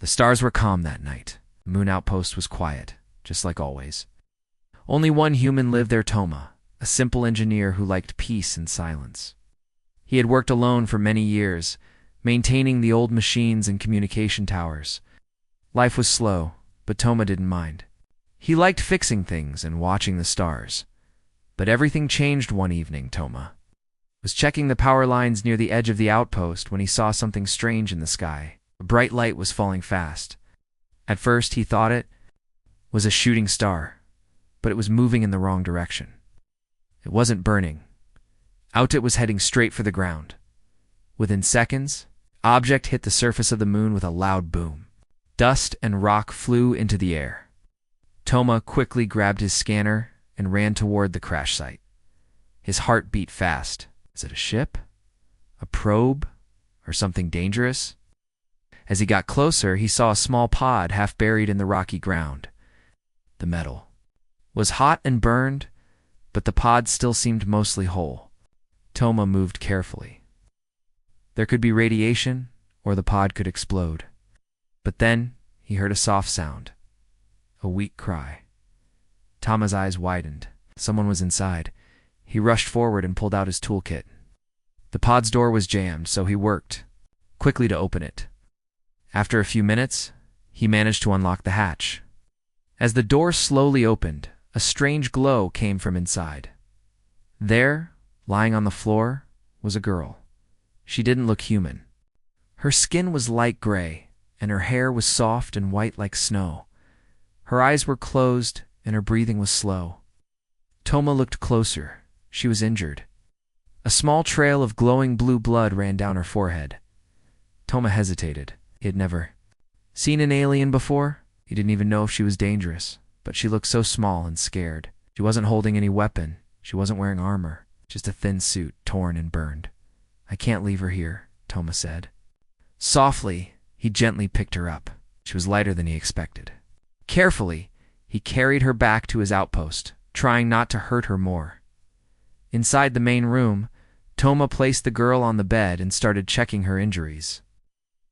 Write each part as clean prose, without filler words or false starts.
stars were calm that night. The moon outpost was quiet, just like always. Only one human lived there, Toma, a simple engineer who liked peace and silence. He had worked alone for many years, maintaining the old machines and communication towers. Life was slow, but Toma didn't mind. He liked fixing things and watching the stars. But everything changed one evening. Toma was checking the power lines near the edge of the outpost when he saw something strange in the sky. A bright light was falling fast. At first, he thought it was a shooting star, but it was moving in the wrong direction. It wasn't burning. Out it was heading straight for the ground. Within seconds, the object hit the surface of the moon with a loud boom. Dust and rock flew into the air. Toma quickly grabbed his scanner and ran toward the crash site. His heart beat fast. Is it a ship? A probe? Or something dangerous? As he got closer, he saw a small pod half buried in the rocky ground. The metal was hot and burned, but the pod still seemed mostly whole. Toma moved carefully. There could be radiation, or the pod could explode. But then he heard a soft sound, a weak cry. Toma's eyes widened. Someone was inside. He rushed forward and pulled out his toolkit. The pod's door was jammed, so he worked quickly to open it. After a few minutes, he managed to unlock the hatch. As the door slowly opened, a strange glow came from inside. There, lying on the floor, was a girl. She didn't look human. Her skin was light gray, and her hair was soft and white like snow. Her eyes were closed, and her breathing was slow. Toma looked closer. She was injured. A small trail of glowing blue blood ran down her forehead. Toma hesitated. He had never seen an alien before. He didn't even know if she was dangerous, but she looked so small and scared. She wasn't holding any weapon. She wasn't wearing armor, just a thin suit, torn and burned. I can't leave her here, Toma said. Softly, he gently picked her up. She was lighter than he expected. Carefully, he carried her back to his outpost, trying not to hurt her more. Inside the main room, Toma placed the girl on the bed and started checking her injuries.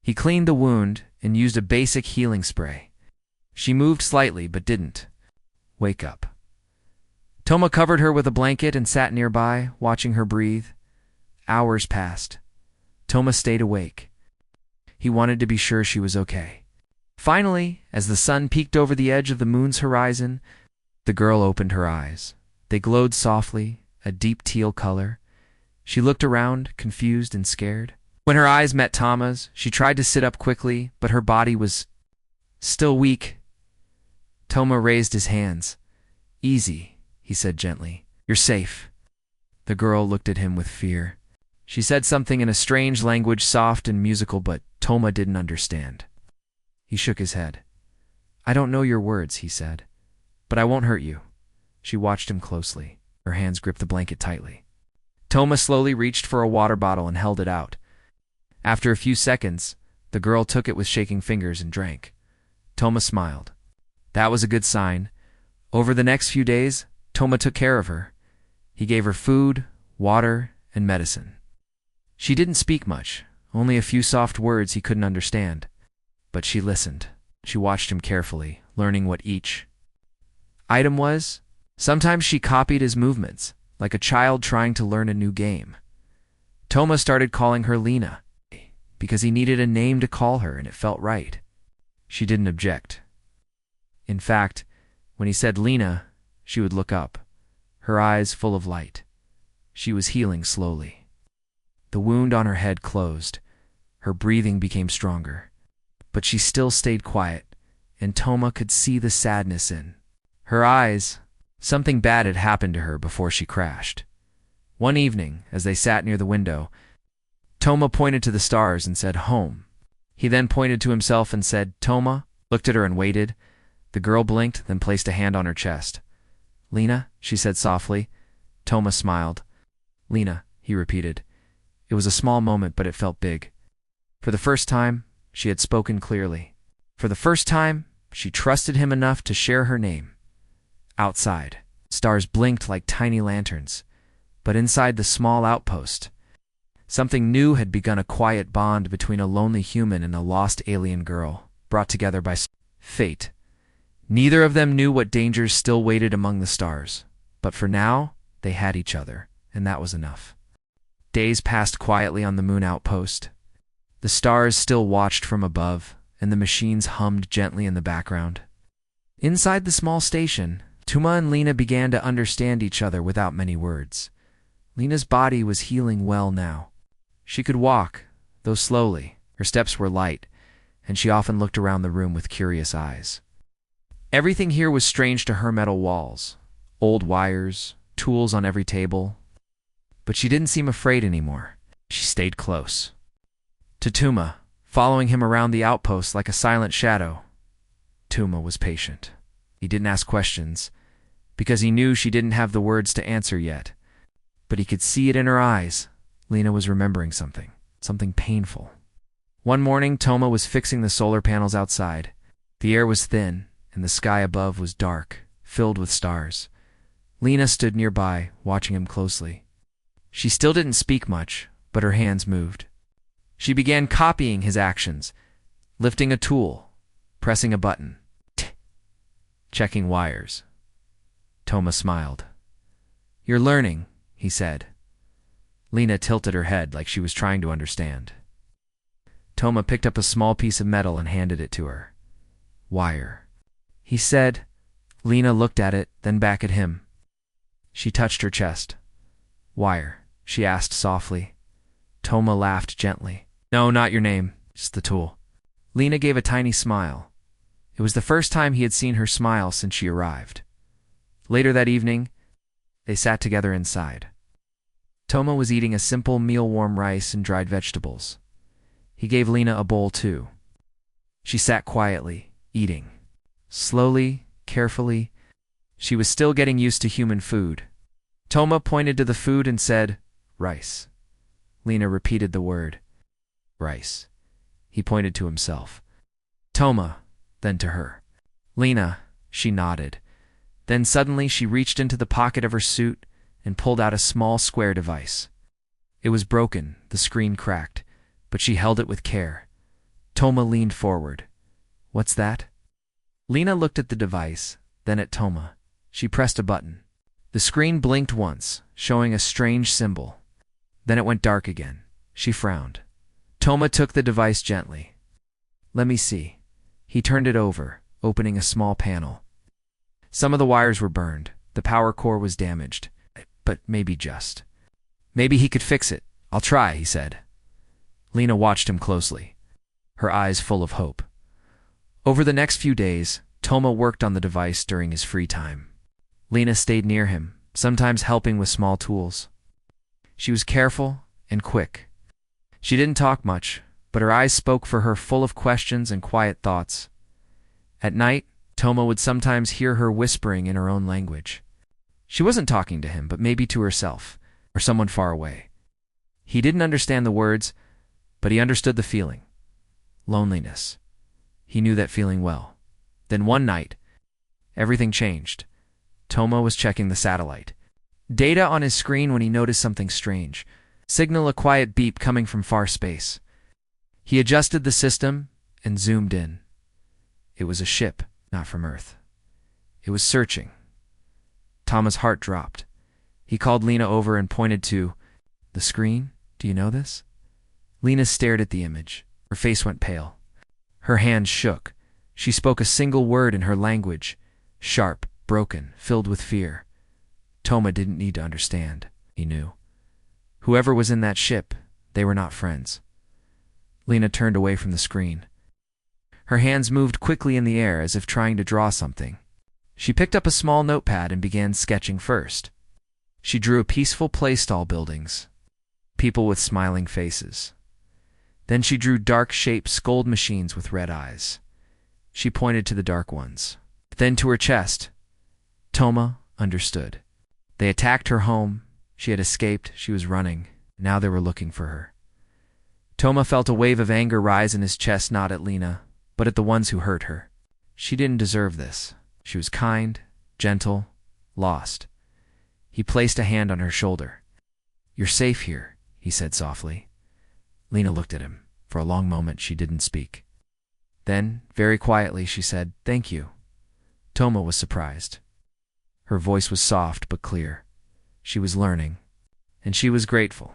He cleaned the wound and used a basic healing spray. She moved slightly but didn't wake up. Toma covered her with a blanket and sat nearby, watching her breathe. Hours passed. Toma stayed awake. He wanted to be sure she was okay. Finally, as the sun peeked over the edge of the moon's horizon, the girl opened her eyes. They glowed softly, a deep teal color. She looked around, confused and scared. When her eyes met Toma's, she tried to sit up quickly, but her body was still weak. Toma raised his hands. Easy, he said gently. You're safe. The girl looked at him with fear. She said something in a strange language, soft and musical, but Toma didn't understand. He shook his head. I don't know your words, he said, but I won't hurt you. She watched him closely. Her hands gripped the blanket tightly. Toma slowly reached for a water bottle and held it out. After a few seconds, the girl took it with shaking fingers and drank. Toma smiled. That was a good sign. Over the next few days, Toma took care of her. He gave her food, water, and medicine. She didn't speak much, only a few soft words he couldn't understand. But she listened. She watched him carefully, learning what each item was. Sometimes she copied his movements, like a child trying to learn a new game. Toma started calling her Lena, because he needed a name to call her and it felt right. She didn't object. In fact, when he said Lena, she would look up, her eyes full of light. She was healing slowly. The wound on her head closed. Her breathing became stronger. But she still stayed quiet, and Toma could see the sadness in her eyes. Something bad had happened to her before she crashed. One evening, as they sat near the window, Toma pointed to the stars and said, home. He then pointed to himself and said, Toma, looked at her and waited. The girl blinked, then placed a hand on her chest. Lena, she said softly. Toma smiled. Lena, he repeated. It was a small moment, but it felt big. For the first time, she had spoken clearly. For the first time, she trusted him enough to share her name. Outside, stars blinked like tiny lanterns. But inside the small outpost, something new had begun, a quiet bond between a lonely human and a lost alien girl. brought together by fate. Neither of them knew what dangers still waited among the stars, but for now, they had each other, and that was enough. Days passed quietly on the moon outpost. The stars still watched from above, and the machines hummed gently in the background. Inside the small station, Tuma and Lena began to understand each other without many words. Lena's body was healing well now. She could walk, though slowly. Her steps were light, and she often looked around the room with curious eyes. Everything here was strange to her: metal walls, old wires, tools on every table. But she didn't seem afraid anymore. She stayed close to Tuma, following him around the outpost like a silent shadow. Tuma was patient. He didn't ask questions, because he knew she didn't have the words to answer yet. But he could see it in her eyes. Lena was remembering something painful. One morning, Toma was fixing the solar panels outside. The air was thin, and the sky above was dark, filled with stars. Lena stood nearby, watching him closely. She still didn't speak much, but her hands moved. She began copying his actions, lifting a tool, pressing a button, checking wires. Toma smiled. "You're learning," he said. Lena tilted her head like she was trying to understand. Toma picked up a small piece of metal and handed it to her. "Wire," he said. Lena looked at it, then back at him. She touched her chest. "Wire?" she asked softly. Toma laughed gently. "No, not your name, just the tool." Lena gave a tiny smile. It was the first time he had seen her smile since she arrived. Later that evening, they sat together inside. Toma was eating a simple meal-warm rice and dried vegetables. He gave Lena a bowl too. She sat quietly, eating. Slowly, carefully. She was still getting used to human food. Toma pointed to the food and said, "Rice." Lena repeated the word. "Rice." He pointed to himself. "Toma," then to her. "Lena," she nodded. Then suddenly she reached into the pocket of her suit and pulled out a small square device. It was broken, the screen cracked, but she held it with care. Toma leaned forward. "What's that?" Lena looked at the device, then at Toma. She pressed a button. The screen blinked once, showing a strange symbol. Then it went dark again. She frowned. Toma took the device gently. "Let me see." He turned it over, opening a small panel. Some of the wires were burned. The power core was damaged. But maybe just. "Maybe he could fix it. I'll try," he said. Lena watched him closely, her eyes full of hope. Over the next few days, Toma worked on the device during his free time. Lena stayed near him, sometimes helping with small tools. She was careful and quick. She didn't talk much, but her eyes spoke for her, full of questions and quiet thoughts. At night, Toma would sometimes hear her whispering in her own language. She wasn't talking to him, but maybe to herself, or someone far away. He didn't understand the words, but he understood the feeling. Loneliness. He knew that feeling well. Then one night, everything changed. Toma was checking the satellite. Data on his screen when he noticed something strange. Signal a quiet beep coming from far space. He adjusted the system and zoomed in. It was a ship, not from Earth. It was searching. Toma's heart dropped. He called Lena over and pointed to the screen. "Do you know this?" Lena stared at the image. Her face went pale. Her hands shook. She spoke a single word in her language, sharp, broken, filled with fear. Toma didn't need to understand. He knew. Whoever was in that ship, they were not friends. Lena turned away from the screen. Her hands moved quickly in the air as if trying to draw something. She picked up a small notepad and began sketching first. She drew peaceful play-stall buildings, people with smiling faces. Then she drew dark-shaped scold machines with red eyes. She pointed to the dark ones. Then to her chest. Toma understood. They attacked her home. She had escaped. She was running. Now they were looking for her. Toma felt a wave of anger rise in his chest, not at Lena, but at the ones who hurt her. She didn't deserve this. She was kind, gentle, lost. He placed a hand on her shoulder. "You're safe here," he said softly. Lena looked at him. For a long moment, she didn't speak. Then, very quietly, she said, "Thank you." Toma was surprised. Her voice was soft but clear. She was learning, and she was grateful.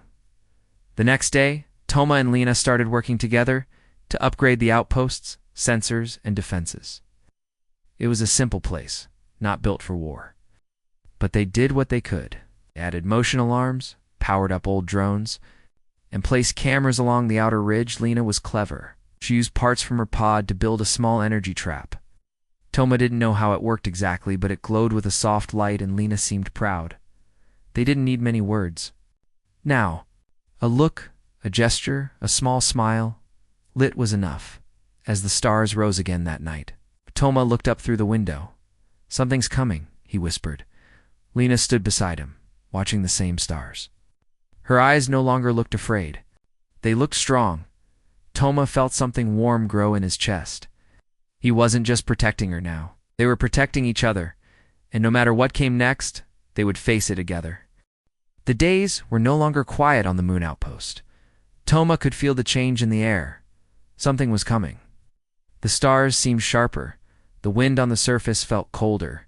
The next day, Toma and Lena started working together to upgrade the outposts, sensors, and defenses. It was a simple place, not built for war. But they did what they could. They added motion alarms, powered up old drones, and placed cameras along the outer ridge. Lena was clever. She used parts from her pod to build a small energy trap. Toma didn't know how it worked exactly, but it glowed with a soft light, and Lena seemed proud. They didn't need many words. Now, a look, a gesture, a small smile, lit was enough. As the stars rose again that night, Toma looked up through the window. "Something's coming," he whispered. Lena stood beside him, watching the same stars. Her eyes no longer looked afraid. They looked strong. Toma felt something warm grow in his chest. He wasn't just protecting her now. They were protecting each other, and no matter what came next, they would face it together. The days were no longer quiet on the moon outpost. Toma could feel the change in the air. Something was coming. The stars seemed sharper. The wind on the surface felt colder.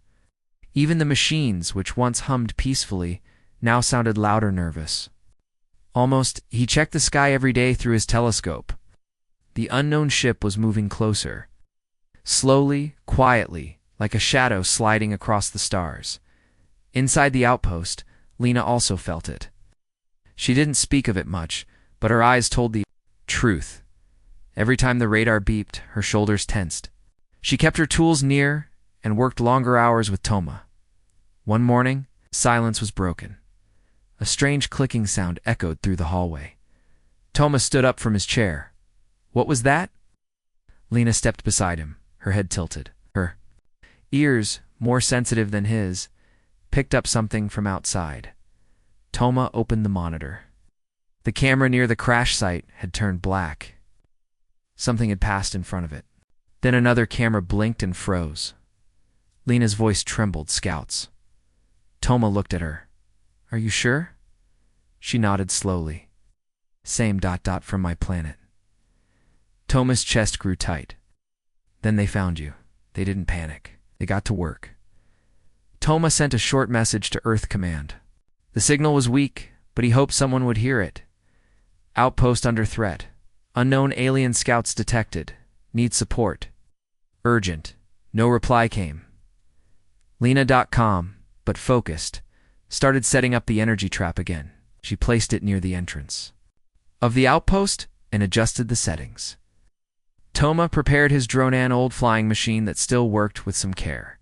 Even the machines, which once hummed peacefully, now sounded louder, nervous. Almost, he checked the sky every day through his telescope. The unknown ship was moving closer. Slowly, quietly, like a shadow sliding across the stars. Inside the outpost, Lena also felt it. She didn't speak of it much, but her eyes told the truth. Every time the radar beeped, her shoulders tensed. She kept her tools near and worked longer hours with Toma. One morning, silence was broken. A strange clicking sound echoed through the hallway. Toma stood up from his chair. "What was that?" Lena stepped beside him, her head tilted. Her ears, more sensitive than his, picked up something from outside. Toma opened the monitor. The camera near the crash site had turned black. Something had passed in front of it. Then another camera blinked and froze. Lena's voice trembled. "Scouts." Toma looked at her. "Are you sure?" She nodded slowly. "Same ... from my planet." Toma's chest grew tight. "Then they found you." They didn't panic. They got to work. Toma sent a short message to Earth Command. The signal was weak, but he hoped someone would hear it. "Outpost under threat. Unknown alien scouts detected. Need support. Urgent." No reply came. Lena.com, but focused, started setting up the energy trap again. She placed it near the entrance of the outpost and adjusted the settings. Toma prepared his drone, an old flying machine that still worked, with some care.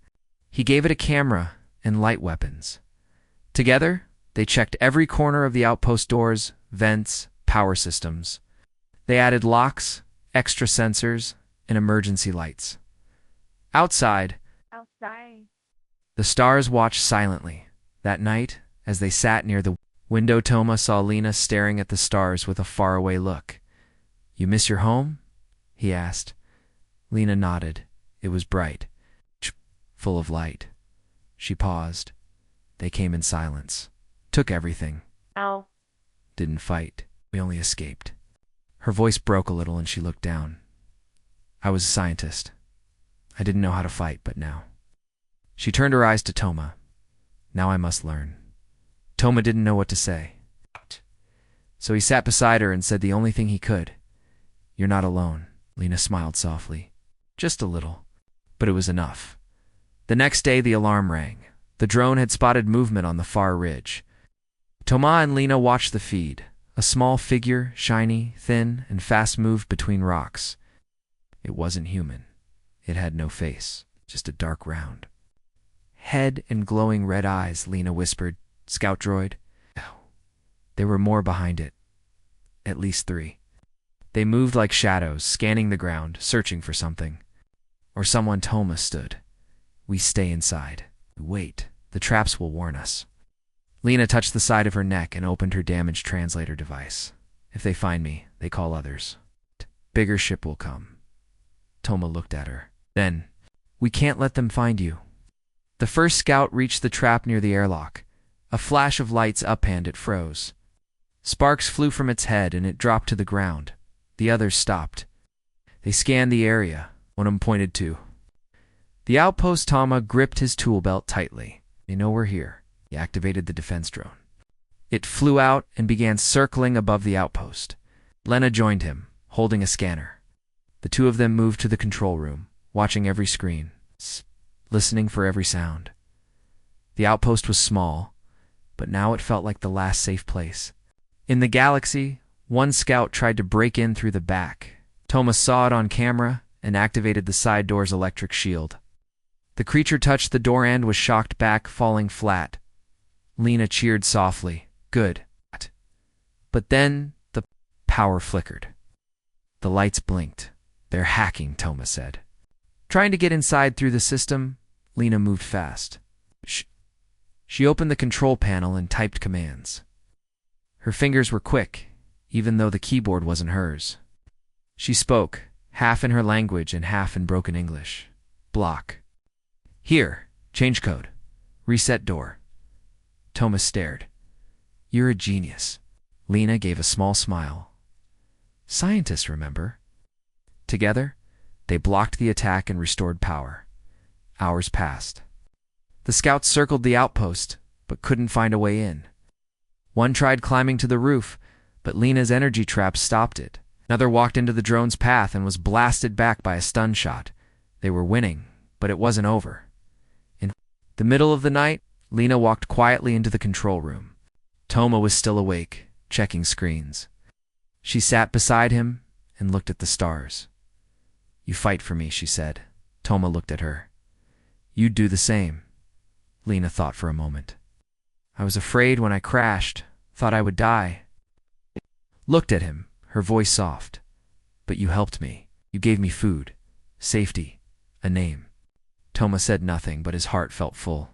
He gave it a camera and light weapons. Together, they checked every corner of the outpost: doors, vents, power systems. They added locks, extra sensors, and emergency lights. Outside, the stars watched silently. That night, as they sat near the window, Toma saw Lena staring at the stars with a faraway look. "You miss your home?" he asked. Lena nodded. It was bright, full of light. She paused. They came in silence. Took everything. Ow. Didn't fight. We only escaped. Her voice broke a little and she looked down. "I was a scientist. I didn't know how to fight, but now." She turned her eyes to Toma. "Now I must learn." Toma didn't know what to say. So he sat beside her and said the only thing he could. "You're not alone." Lena smiled softly. Just a little. But it was enough. The next day the alarm rang. The drone had spotted movement on the far ridge. Toma and Lena watched the feed. A small figure, shiny, thin, and fast, moved between rocks. It wasn't human. It had no face, just a dark round head and glowing red eyes. Lena whispered, "Scout droid." There were more behind it. At least 3. They moved like shadows, scanning the ground, searching for something. Or someone. Toma stood. "We stay inside. Wait. The traps will warn us." Lena touched the side of her neck and opened her damaged translator device. "If they find me, they call others. Bigger ship will come." Toma looked at her. Then, "We can't let them find you." The first scout reached the trap near the airlock. A flash of lights uphand, it froze. Sparks flew from its head and it dropped to the ground. The others stopped. They scanned the area. One of them pointed to the outpost. Toma gripped his tool belt tightly. They know we're here. He activated the defense drone. It flew out and began circling above the outpost. Lena joined him, holding a scanner. The two of them moved to the control room, watching every screen, listening for every sound. The outpost was small, but now it felt like the last safe place. In the galaxy, one scout tried to break in through the back. Toma saw it on camera and activated the side door's electric shield. The creature touched the door and was shocked back, falling flat. Lena cheered softly. Good. But then the power flickered. The lights blinked. They're hacking, Toma said. Trying to get inside through the system, Lena moved fast. She opened the control panel and typed commands. Her fingers were quick, even though the keyboard wasn't hers. She spoke, half in her language and half in broken English. Block. Here, change code. Reset door. Toma stared. You're a genius. Lena gave a small smile. Scientists, remember? Together, they blocked the attack and restored power. Hours passed. The scouts circled the outpost, but couldn't find a way in. One tried climbing to the roof, but Lena's energy trap stopped it. Another walked into the drone's path and was blasted back by a stun shot. They were winning, but it wasn't over. In the middle of the night, Lena walked quietly into the control room. Toma was still awake, checking screens. She sat beside him and looked at the stars. You fight for me, she said. Toma looked at her. You'd do the same. Lena thought for a moment. I was afraid when I crashed, thought I would die. Looked at him, her voice soft. But you helped me. You gave me food, safety, a name. Toma said nothing, but his heart felt full.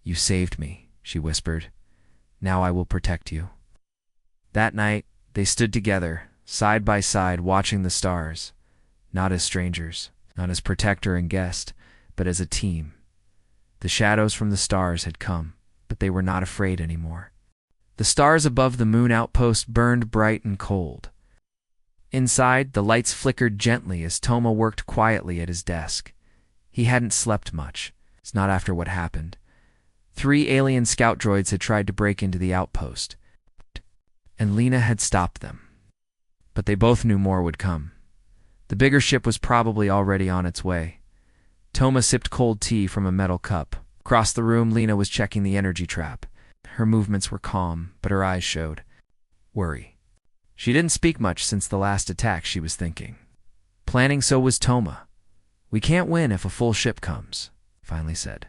You saved me, she whispered. Now I will protect you. That night, they stood together, side by side, watching the stars. Not as strangers, not as protector and guest, but as a team. The shadows from the stars had come, but they were not afraid anymore. The stars above the moon outpost burned bright and cold. Inside, the lights flickered gently as Toma worked quietly at his desk. He hadn't slept much. It's not after what happened. 3 alien scout droids had tried to break into the outpost, and Lena had stopped them. But they both knew more would come. The bigger ship was probably already on its way. Toma sipped cold tea from a metal cup. Across the room, Lena was checking the energy trap. Her movements were calm, but her eyes showed worry. She didn't speak much since the last attack, she was thinking. Planning, so was Toma. We can't win if a full ship comes, finally said.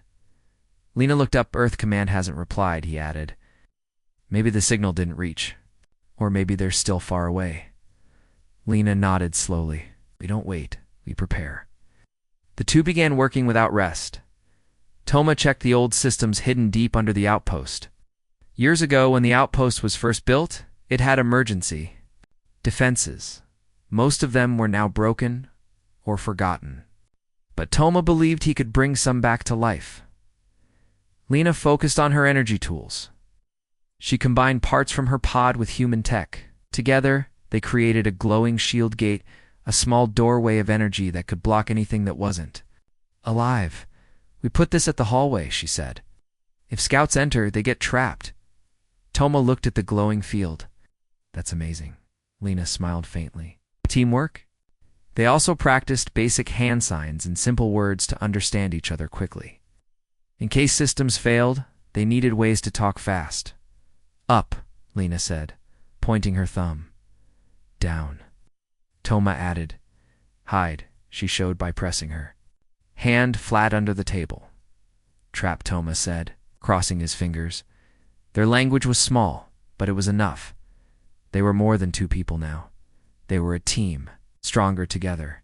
Lena looked up. Earth Command hasn't replied, he added. Maybe the signal didn't reach. Or maybe they're still far away. Lena nodded slowly. We don't wait, we prepare. The two began working without rest. Toma checked the old systems hidden deep under the outpost. Years ago, when the outpost was first built, it had emergency defenses. Most of them were now broken or forgotten. But Toma believed he could bring some back to life. Lena focused on her energy tools. She combined parts from her pod with human tech. Together, they created a glowing shield gate, a small doorway of energy that could block anything that wasn't alive. We put this at the hallway, she said. If scouts enter, they get trapped. Toma looked at the glowing field. That's amazing. Lena smiled faintly. Teamwork? They also practiced basic hand signs and simple words to understand each other quickly. In case systems failed, they needed ways to talk fast. Up, Lena said, pointing her thumb. Down. Toma added. Hide, she showed by pressing her. Hand flat under the table. Trap, Toma said, crossing his fingers. Their language was small, but it was enough. They were more than 2 people now. They were a team, stronger together.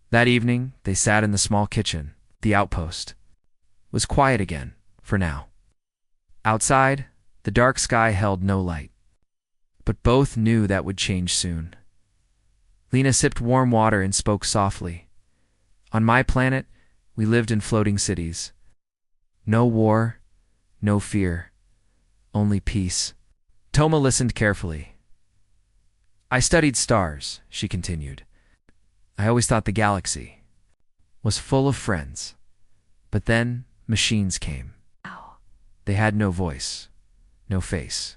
That evening, they sat in the small kitchen. The outpost was quiet again, for now. Outside, the dark sky held no light. But both knew that would change soon. Lena sipped warm water and spoke softly. On my planet, we lived in floating cities. No war, no fear, only peace. Toma listened carefully. I studied stars, she continued. I always thought the galaxy was full of friends. But then machines came. They had no voice, no face,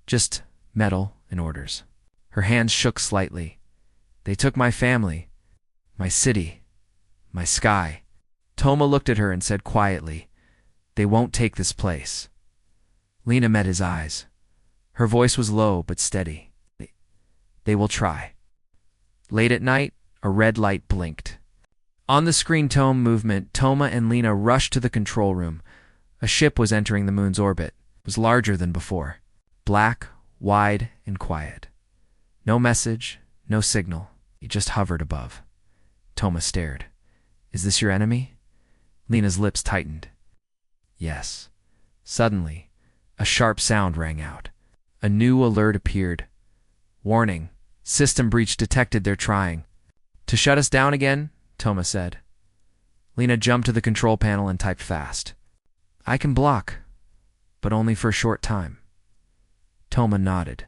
just metal and orders. Her hands shook slightly. They took my family, my city, my sky. Toma looked at her and said quietly, "They won't take this place." Lena met his eyes. Her voice was low but steady. "They will try." Late at night, a red light blinked. On the screen Toma and Lena rushed to the control room. A ship was entering the moon's orbit. It was larger than before. Black, wide, and quiet. No message, no signal. It just hovered above. Toma stared. "Is this your enemy?" Lena's lips tightened. "Yes." Suddenly, a sharp sound rang out. A new alert appeared. "Warning. System breach detected. They're trying to shut us down again," Toma said. Lena jumped to the control panel and typed fast. "I can block, but only for a short time." Toma nodded.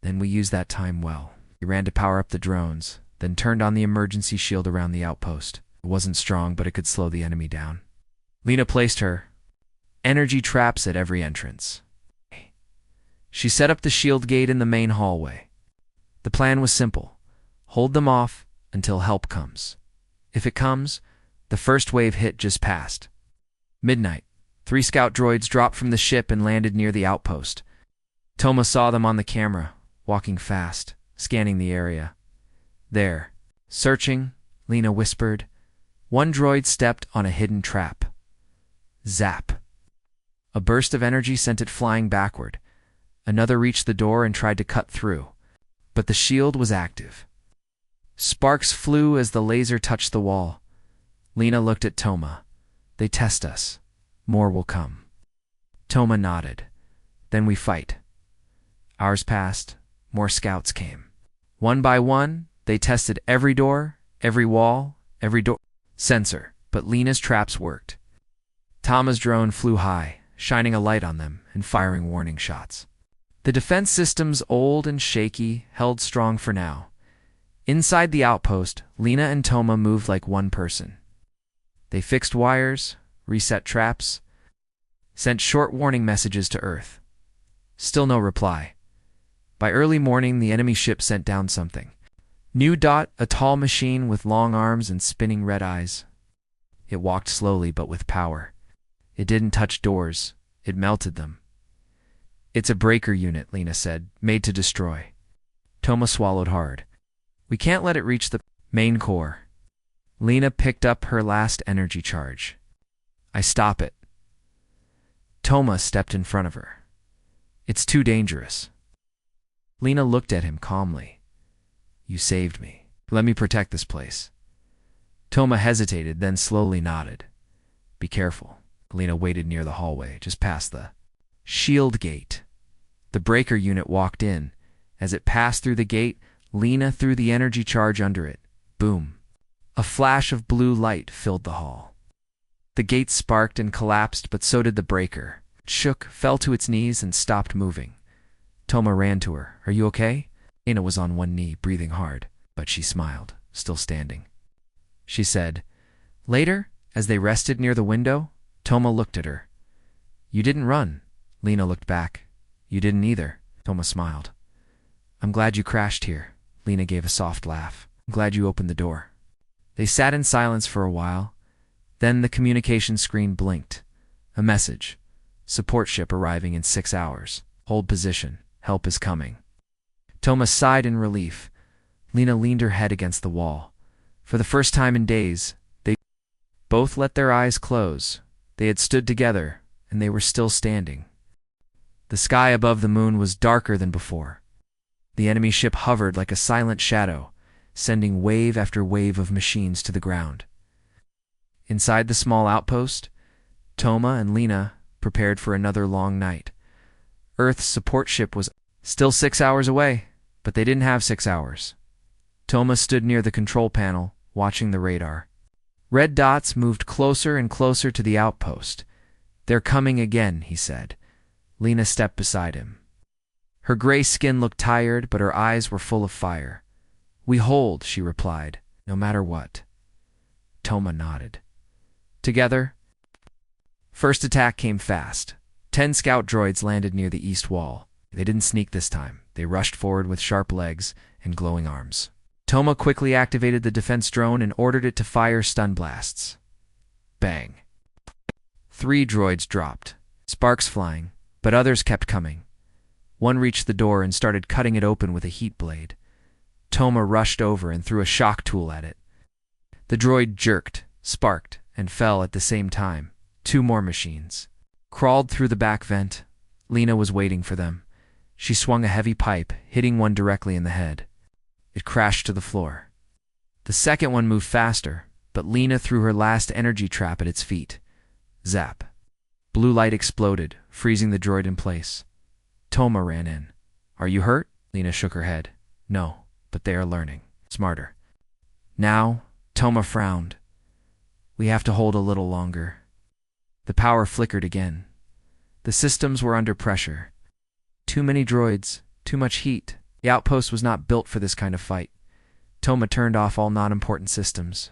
"Then we used that time well." He ran to power up the drones, then turned on the emergency shield around the outpost. It wasn't strong, but it could slow the enemy down. Lena placed her energy traps at every entrance. She set up the shield gate in the main hallway. The plan was simple. Hold them off until help comes. If it comes, the first wave hit just past. Midnight. 3 scout droids dropped from the ship and landed near the outpost. Toma saw them on the camera, walking fast, scanning the area. "There." Searching, Lena whispered. One droid stepped on a hidden trap. Zap. A burst of energy sent it flying backward. Another reached the door and tried to cut through, but the shield was active. Sparks flew as the laser touched the wall. Lena looked at Toma. "They test us. More will come." Toma nodded. "Then we fight." Hours passed. More scouts came. One by one, they tested every door, every wall, every door sensor, but Lena's traps worked. Toma's drone flew high, shining a light on them and firing warning shots. The defense systems, old and shaky, held strong for now. Inside the outpost, Lena and Toma moved like one person. They fixed wires, reset traps, sent short warning messages to Earth. Still no reply. By early morning, the enemy ship sent down something. New Dot, a tall machine with long arms and spinning red eyes. It walked slowly but with power. It didn't touch doors. It melted them. "It's a breaker unit," Lena said, "made to destroy." Toma swallowed hard. "We can't let it reach the main core." Lena picked up her last energy charge. "I stop it." Toma stepped in front of her. "It's too dangerous." Lena looked at him calmly. "You saved me. Let me protect this place." Toma hesitated, then slowly nodded. "Be careful." Lena waited near the hallway, just past the shield gate. The breaker unit walked in. As it passed through the gate, Lena threw the energy charge under it. Boom. A flash of blue light filled the hall. The gate sparked and collapsed, but so did the breaker. It shook, fell to its knees, and stopped moving. Toma ran to her. "Are you okay?" Lena was on one knee, breathing hard, but she smiled, still standing. She said, Later, as they rested near the window, Toma looked at her. "You didn't run." Lena looked back. "You didn't either." Toma smiled. "I'm glad you crashed here." Lena gave a soft laugh. "I'm glad you opened the door." They sat in silence for a while. Then the communication screen blinked. A message. "Support ship arriving in 6 hours. Hold position. Help is coming." Toma sighed in relief. Lena leaned her head against the wall. For the first time in days, they both let their eyes close. They had stood together, and they were still standing. The sky above the moon was darker than before. The enemy ship hovered like a silent shadow, sending wave after wave of machines to the ground. Inside the small outpost, Toma and Lena prepared for another long night. Earth's support ship was still 6 hours away, but they didn't have 6 hours. Toma stood near the control panel, watching the radar. Red dots moved closer and closer to the outpost. "They're coming again," he said. Lena stepped beside him. Her gray skin looked tired, but her eyes were full of fire. "We hold," she replied. No matter what. Toma nodded. Together, first attack came fast. 10 scout droids landed near the east wall. They didn't sneak this time. They rushed forward with sharp legs and glowing arms. Toma quickly activated the defense drone and ordered it to fire stun blasts. Bang. 3 droids dropped, sparks flying, but others kept coming. One reached the door and started cutting it open with a heat blade. Toma rushed over and threw a shock tool at it. The droid jerked, sparked, and fell at the same time. 2 more machines crawled through the back vent. Lena was waiting for them. She swung a heavy pipe, hitting one directly in the head. It crashed to the floor. The second one moved faster, but Lena threw her last energy trap at its feet. Zap. Blue light exploded, freezing the droid in place. Toma ran in. "Are you hurt?" Lena shook her head. "No, but they are learning. Smarter." Now, Toma frowned. "We have to hold a little longer." The power flickered again. The systems were under pressure. Too many droids, too much heat. The outpost was not built for this kind of fight. Toma turned off all non-important systems.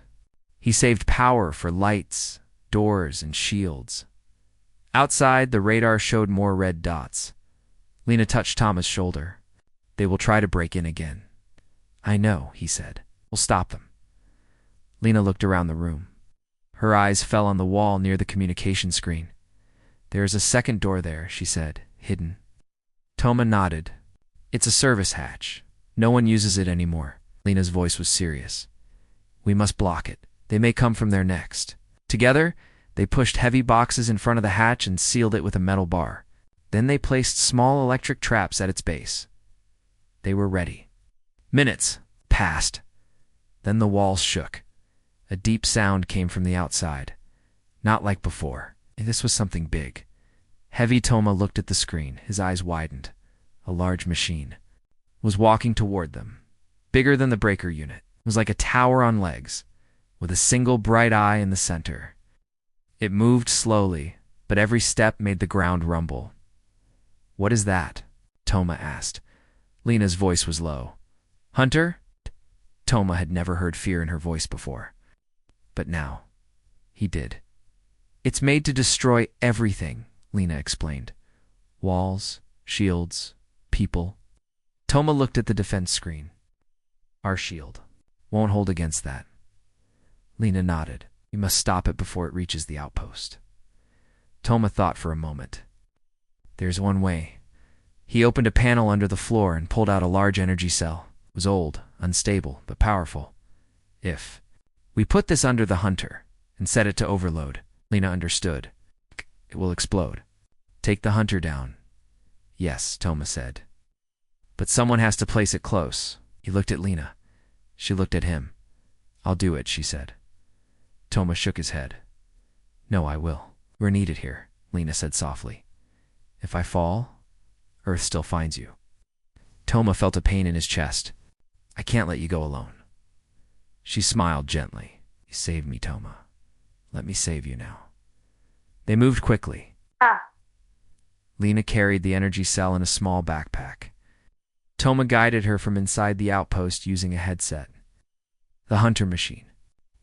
He saved power for lights, doors, and shields. Outside, the radar showed more red dots. Lena touched Toma's shoulder. "They will try to break in again." "I know," he said. "We'll stop them." Lena looked around the room. Her eyes fell on the wall near the communication screen. "There is a second door there," she said, "hidden." Toma nodded. "It's a service hatch. No one uses it anymore." Lena's voice was serious. "We must block it. They may come from there next." Together, they pushed heavy boxes in front of the hatch and sealed it with a metal bar. Then they placed small electric traps at its base. They were ready. Minutes passed. Then the walls shook. A deep sound came from the outside. Not like before. This was something big. Heavy Toma looked at the screen. His eyes widened. A large machine was walking toward them. Bigger than the breaker unit. It was like a tower on legs, with a single bright eye in the center. It moved slowly, but every step made the ground rumble. "What is that?" Toma asked. Lena's voice was low. "Hunter?" Toma had never heard fear in her voice before. But now, he did. "It's made to destroy everything," Lena explained. "Walls, shields, people." Toma looked at the defense screen. "Our shield won't hold against that." Lena nodded. "We must stop it before it reaches the outpost." Toma thought for a moment. "There's one way." He opened a panel under the floor and pulled out a large energy cell. It was old, unstable, but powerful. "If we put this under the Hunter and set it to overload," Lena understood, "it will explode." "Take the Hunter down." "Yes," Toma said. "But someone has to place it close." He looked at Lena. She looked at him. "I'll do it," she said. Toma shook his head. "No, I will. We're needed here," Lena said softly. "If I fall, Earth still finds you." Toma felt a pain in his chest. "I can't let you go alone." She smiled gently. "You saved me, Toma. Let me save you now." They moved quickly. Lena carried the energy cell in a small backpack. Toma guided her from inside the outpost using a headset. The Hunter machine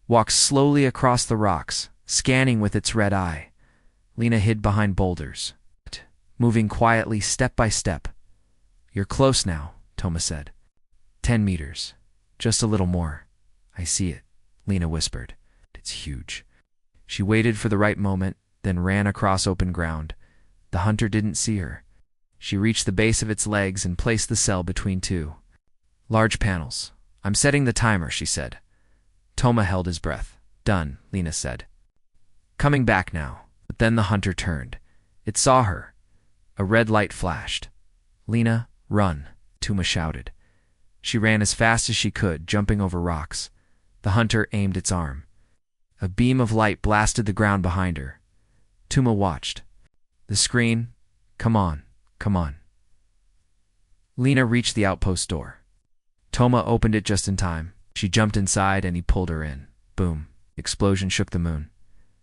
walked slowly across the rocks, scanning with its red eye. Lena hid behind boulders, moving quietly step by step. "You're close now," Toma said. 10 meters. Just a little more." "I see it," Lena whispered. "It's huge." She waited for the right moment, then ran across open ground. The Hunter didn't see her. She reached the base of its legs and placed the cell between 2 large panels. "I'm setting the timer," she said. Toma held his breath. "Done," Lena said. "Coming back now." But then the Hunter turned. It saw her. A red light flashed. "Lena, run," Toma shouted. She ran as fast as she could, jumping over rocks. The Hunter aimed its arm. A beam of light blasted the ground behind her. Toma watched. The screen. "Come on, come on." Lena reached the outpost door. Toma opened it just in time. She jumped inside and he pulled her in. Boom. The explosion shook the moon.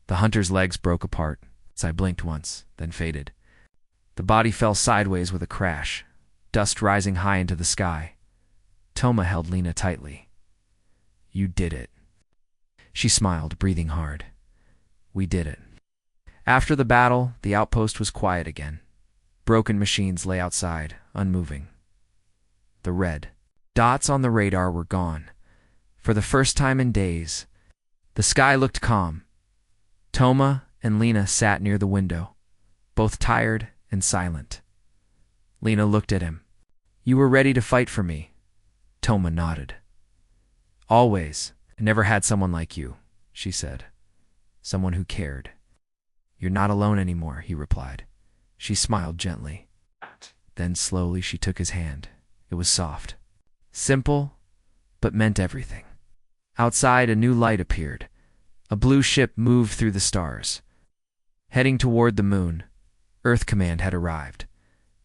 The Hunter's legs broke apart. I blinked once, then faded. The body fell sideways with a crash, dust rising high into the sky. Toma held Lena tightly. You did it. She smiled, breathing hard. We did it. After the battle, the outpost was quiet again. Broken machines lay outside, unmoving. The red dots on the radar were gone. For the first time in days, the sky looked calm. Toma and Lena sat near the window, both tired and silent. Lena looked at him. You were ready to fight for me. Toma nodded. Always. I never had someone like you, she said. Someone who cared. You're not alone anymore, he replied. She smiled gently. Then slowly she took his hand. It was soft. Simple, but meant everything. Outside, a new light appeared. A blue ship moved through the stars. Heading toward the moon, Earth Command had arrived.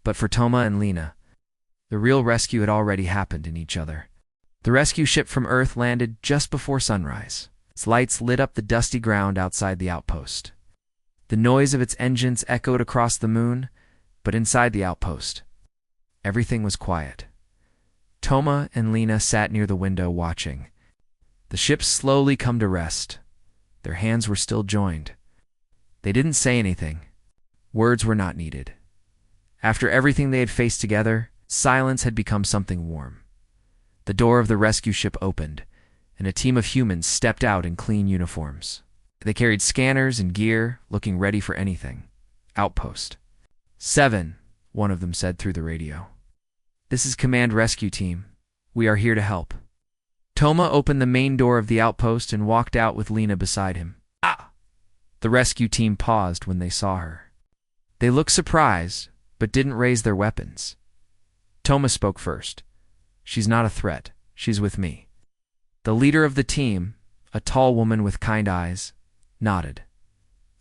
But for Toma and Lena, the real rescue had already happened in each other. The rescue ship from Earth landed just before sunrise. Its lights lit up the dusty ground outside the outpost. The noise of its engines echoed across the moon, but inside the outpost, everything was quiet. Toma and Lena sat near the window watching. The ship slowly come to rest. Their hands were still joined. They didn't say anything. Words were not needed. After everything they had faced together, silence had become something warm. The door of the rescue ship opened, and a team of humans stepped out in clean uniforms. They carried scanners and gear, looking ready for anything. Outpost. 7, one of them said through the radio. This is Command Rescue Team. We are here to help. Toma opened the main door of the outpost and walked out with Lena beside him. Ah! The rescue team paused when they saw her. They looked surprised, but didn't raise their weapons. Toma spoke first. She's not a threat. She's with me. The leader of the team, a tall woman with kind eyes, nodded.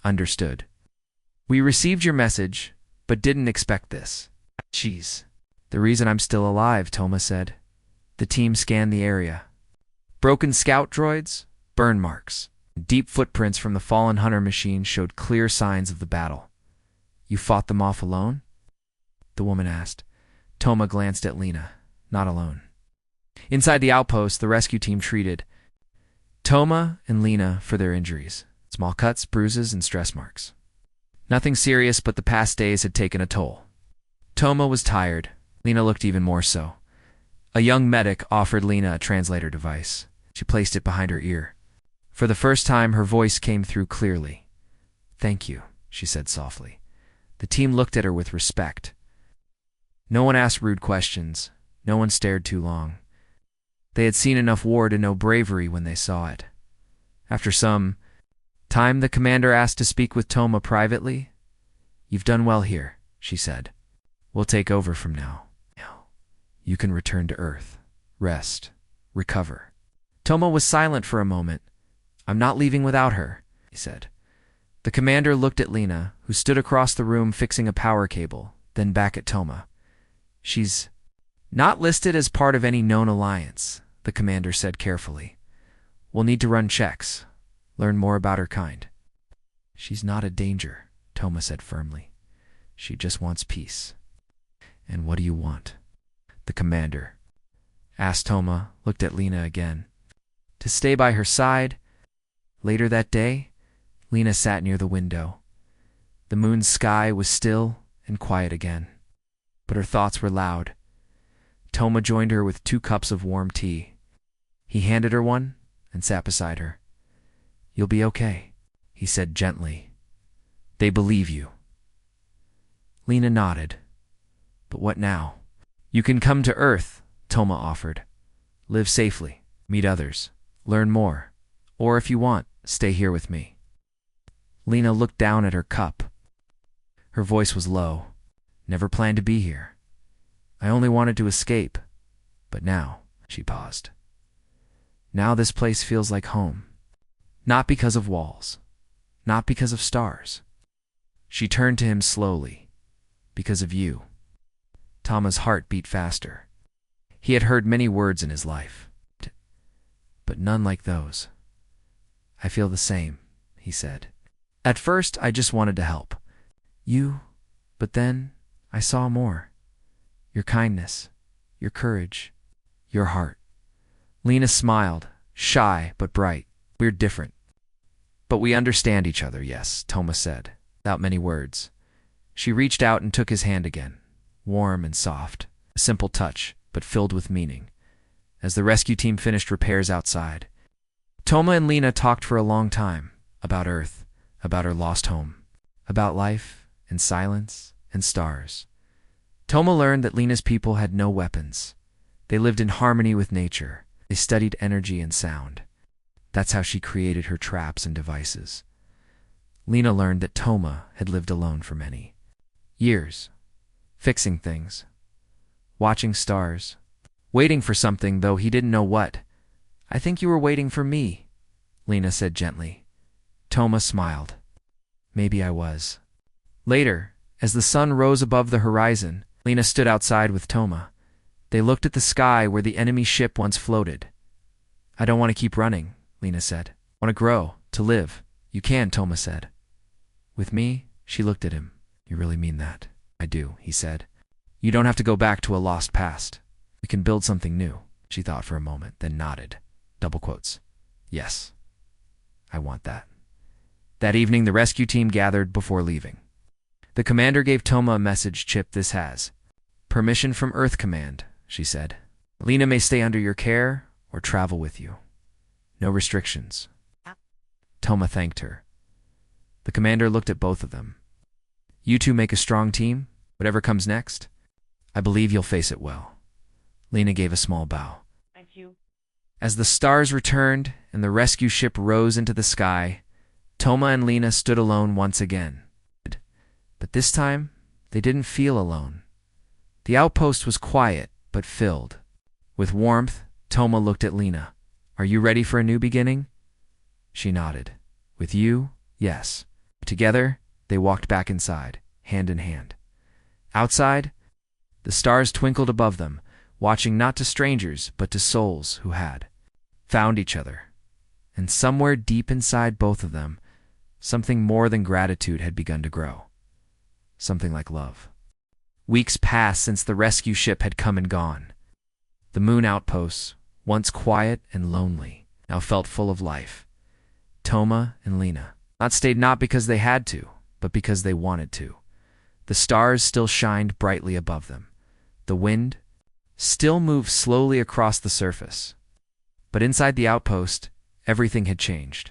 Understood. We received your message, but didn't expect this. Jeez. The reason I'm still alive, Toma said. The team scanned the area. Broken scout droids, burn marks, deep footprints from the fallen hunter machine showed clear signs of the battle. You fought them off alone? The woman asked. Toma glanced at Lena. Not alone. Inside the outpost, the rescue team treated Toma and Lena for their injuries. Small cuts, bruises, and stress marks. Nothing serious, but the past days had taken a toll. Toma was tired. Lena looked even more so. A young medic offered Lena a translator device. She placed it behind her ear. For the first time, her voice came through clearly. Thank you, she said softly. The team looked at her with respect. No one asked rude questions. No one stared too long. They had seen enough war to know bravery when they saw it. After some time, the commander asked to speak with Toma privately. You've done well here, she said. We'll take over from now. You can return to Earth. Rest. Recover. Toma was silent for a moment. I'm not leaving without her, he said. The commander looked at Lena, who stood across the room fixing a power cable, then back at Toma. She's not listed as part of any known alliance, the commander said carefully. We'll need to run checks, learn more about her kind. She's not a danger, Toma said firmly. She just wants peace. And what do you want? The commander asked. Toma looked at Lena again. To stay by her side. Later that day, Lena sat near the window. The moon's sky was still and quiet again, but her thoughts were loud. Toma joined her with 2 cups of warm tea. He handed her one and sat beside her. You'll be okay, he said gently. They believe you. Lena nodded. But what now? You can come to Earth, Toma offered. Live safely, meet others, learn more, or if you want, stay here with me. Lena looked down at her cup. Her voice was low. Never planned to be here. I only wanted to escape. But now, she paused. Now this place feels like home. Not because of walls. Not because of stars. She turned to him slowly. Because of you. Toma's heart beat faster. He had heard many words in his life, but none like those. I feel the same, he said. At first, I just wanted to help. You, but then I saw more. Your kindness, your courage, your heart. Lena smiled, Shy, but bright. We're different. But we understand each other, yes, Toma said, without many words. She reached out and took his hand again, warm and soft, a simple touch, but filled with meaning. As the rescue team finished repairs outside, Toma and Lena talked for a long time about Earth, about her lost home, about life and silence and stars. Toma learned that Lena's people had no weapons. They lived in harmony with nature. They studied energy and sound. That's how she created her traps and devices. Lena learned that Toma had lived alone for many years, fixing things, watching stars, waiting for something, though he didn't know what. "I think you were waiting for me," Lena said gently. Toma smiled. "Maybe I was." Later, as the sun rose above the horizon, Lena stood outside with Toma. They looked at the sky where the enemy ship once floated. "I don't want to keep running," Lena said. "I want to grow, to live." "You can," Toma said. "With me?" She looked at him. "You really mean that?" "I do," he said. "You don't have to go back to a lost past. We can build something new." She thought for a moment, then nodded. Double quotes. "Yes, I want that." That evening, the rescue team gathered before leaving. The commander gave Toma a message. "Chip, this has permission from Earth Command," she said. "Lena may stay under your care or travel with you. No restrictions." Toma thanked her. The commander looked at both of them. "You two make a strong team, whatever comes next. I believe you'll face it well." Lena gave a small bow. Thank you. As the stars returned and the rescue ship rose into the sky, Toma and Lena stood alone once again. But this time, they didn't feel alone. The outpost was quiet, but filled. With warmth, Toma looked at Lena. "Are you ready for a new beginning?" She nodded. "With you, yes." Together, they walked back inside, hand in hand. Outside, the stars twinkled above them, watching not to strangers, but to souls who had found each other. And somewhere deep inside both of them, something more than gratitude had begun to grow. Something like love. Weeks passed since the rescue ship had come and gone. The moon outposts, once quiet and lonely, now felt full of life. Toma and Lena stayed not because they had to, but because they wanted to. The stars still shined brightly above them. The wind still moved slowly across the surface. But inside the outpost, everything had changed.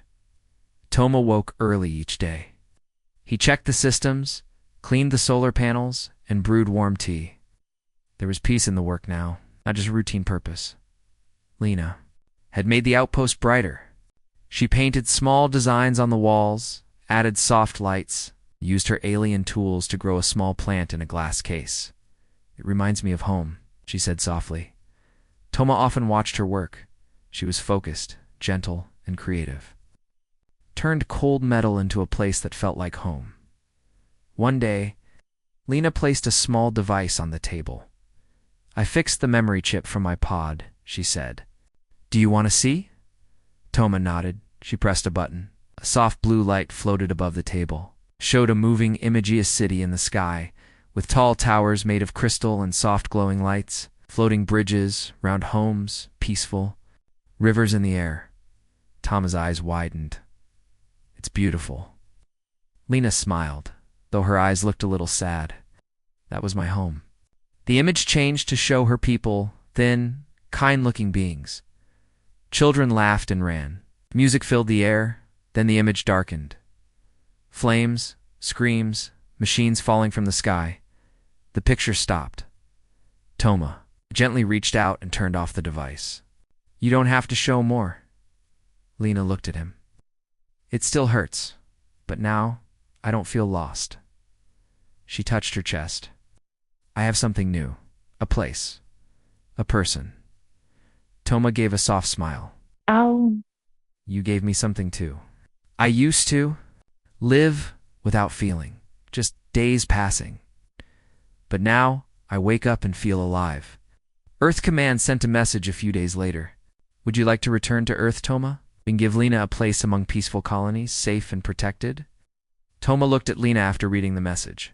Toma woke early each day. He checked the systems, cleaned the solar panels, and brewed warm tea. There was peace in the work now, not just routine purpose. Lena had made the outpost brighter. She painted small designs on the walls, added soft lights, used her alien tools to grow a small plant in a glass case. "It reminds me of home," she said softly. Toma often watched her work. She was focused, gentle, and creative. Turned cold metal into a place that felt like home. One day, Lena placed a small device on the table. "I fixed the memory chip from my pod," she said. "Do you want to see?" Toma nodded. She pressed a button. A soft blue light floated above the table, showed a moving Imageus city in the sky, with tall towers made of crystal and soft glowing lights, floating bridges, round homes, peaceful, rivers in the air. Toma's eyes widened. "It's beautiful." Lena smiled, though her eyes looked a little sad. "That was my home." The image changed to show her people, thin, kind-looking beings. Children laughed and ran. Music filled the air, then the image darkened. Flames, screams, machines falling from the sky. The picture stopped. Toma gently reached out and turned off the device. "You don't have to show more." Lena looked at him. "It still hurts, but now I don't feel lost." She touched her chest. "I have something new. A place. A person." Toma gave a soft smile. Oh. "You gave me something too. I used to live without feeling, just days passing. But now I wake up and feel alive." Earth Command sent a message a few days later. "Would you like to return to Earth, Toma, and give Lena a place among peaceful colonies, safe and protected?" Toma looked at Lena after reading the message.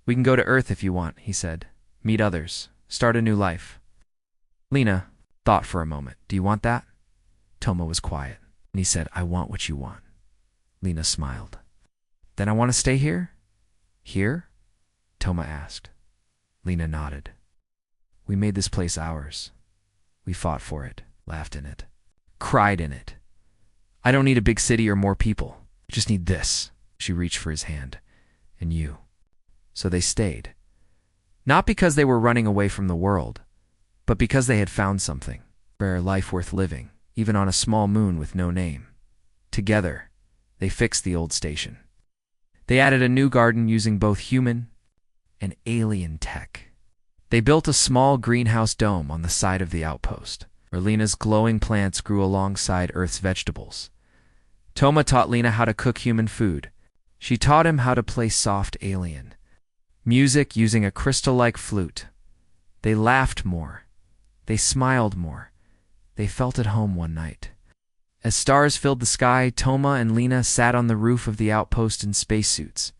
"We can go to Earth if you want," he said. "Meet others. Start a new life." Lena thought for a moment. "Do you want that?" Toma was quiet, and he said, "I want what you want." Lena smiled. "Then I want to stay here?" "Here?" Toma asked. Lena nodded. "We made this place ours. We fought for it, laughed in it, cried in it. I don't need a big city or more people. I just need this." She reached for his hand. "And you." So they stayed. Not because they were running away from the world, but because they had found something, rare life worth living, even on a small moon with no name. Together, they fixed the old station. They added a new garden using both human and alien tech. They built a small greenhouse dome on the side of the outpost, where Lena's glowing plants grew alongside Earth's vegetables. Toma taught Lena how to cook human food. She taught him how to play soft alien music using a crystal-like flute. They laughed more. They smiled more. They felt at home one night. As stars filled the sky, Toma and Lena sat on the roof of the outpost in spacesuits.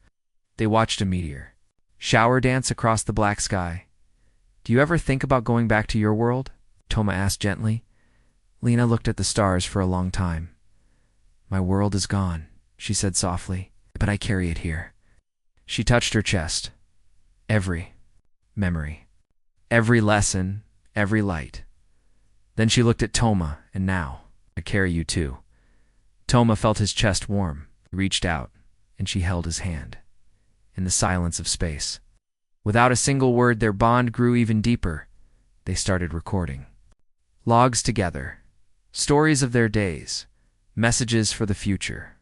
They watched a meteor shower dance across the black sky. "Do you ever think about going back to your world?" Toma asked gently. Lena looked at the stars for a long time. "My world is gone," she said softly, "but I carry it here." She touched her chest. Every memory, every lesson, every light. Then she looked at Toma, and "Now, I carry you too." Toma felt his chest warm, reached out, and she held his hand. In the silence of space, without a single word, their bond grew even deeper. They started recording. Logs together, stories of their days, messages for the future.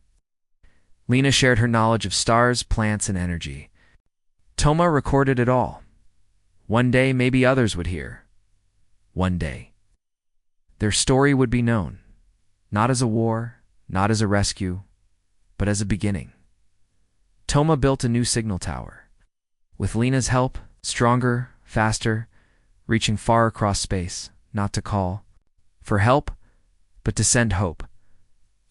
Lena shared her knowledge of stars, plants, and energy. Toma recorded it all. One day, maybe others would hear. One day. Their story would be known, not as a war, not as a rescue, but as a beginning. Toma built a new signal tower. With Lena's help, stronger, faster, reaching far across space, not to call for help, but to send hope.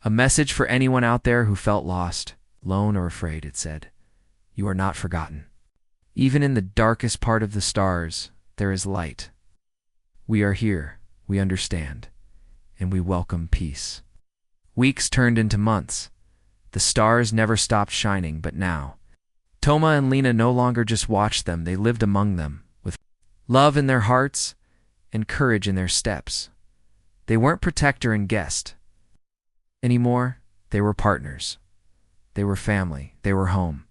A message for anyone out there who felt lost, lone, or afraid, it said. You are not forgotten. Even in the darkest part of the stars, there is light. We are here, we understand, and we welcome peace. Weeks turned into months. The stars never stopped shining, but now, Toma and Lena no longer just watched them, they lived among them, with love in their hearts and courage in their steps. They weren't protector and guest anymore, they were partners. They were family, they were home.